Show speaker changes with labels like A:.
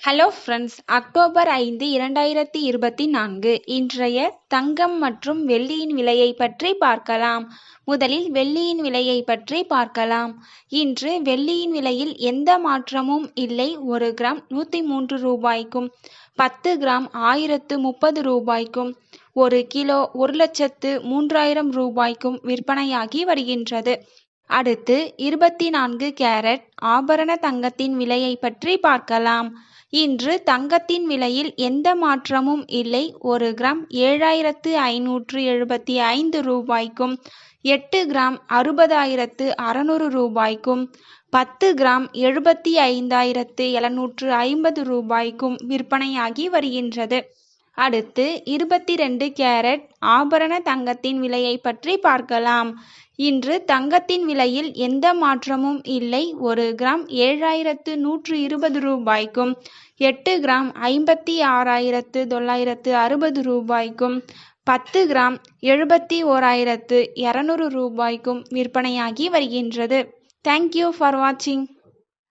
A: Hello friends, October 5, 2024 இன்றைய தங்கம் மற்றும் வெள்ளியின் விலையை பற்றி பார்க்கலாம். முதலில் வெள்ளியின் விலையை பற்றி பார்க்கலாம். இன்று வெள்ளியின் விலையில் எந்த மாற்றமும் இல்லை. 1 கிராம் 103 ரூபாய்க்கும் 10 கிராம் 1030 ரூபாய்க்கும் 1 கிலோ 1,03,000 ரூபாய்க்கும் விற்பனையாகி வருகின்றது. அடுத்து 24 கேரட் ஆபரண தங்கத்தின் விலையை பற்றி பார்க்கலாம். இன்று தங்கத்தின் விலையில் எந்த மாற்றமும் இல்லை. 1 கிராம் 7,575 ரூபாய்க்கும் 8 கிராம் 60,600 ரூபாய்க்கும் 10 கிராம் 75,750 ரூபாய்க்கும் விற்பனையாகி வருகின்றது. அடுத்து 22 கேரட் ஆபரண தங்கத்தின் விலையை பற்றி பார்க்கலாம். இன்று தங்கத்தின் விலையில் எந்த மாற்றமும் இல்லை. 1 கிராம் 7,120 ரூபாய்க்கும் 8 கிராம் 56,960 ரூபாய்க்கும் 10 கிராம் 71,200 ரூபாய்க்கும் விற்பனையாகி வருகின்றது. தேங்க்யூ ஃபார் வாட்சிங்.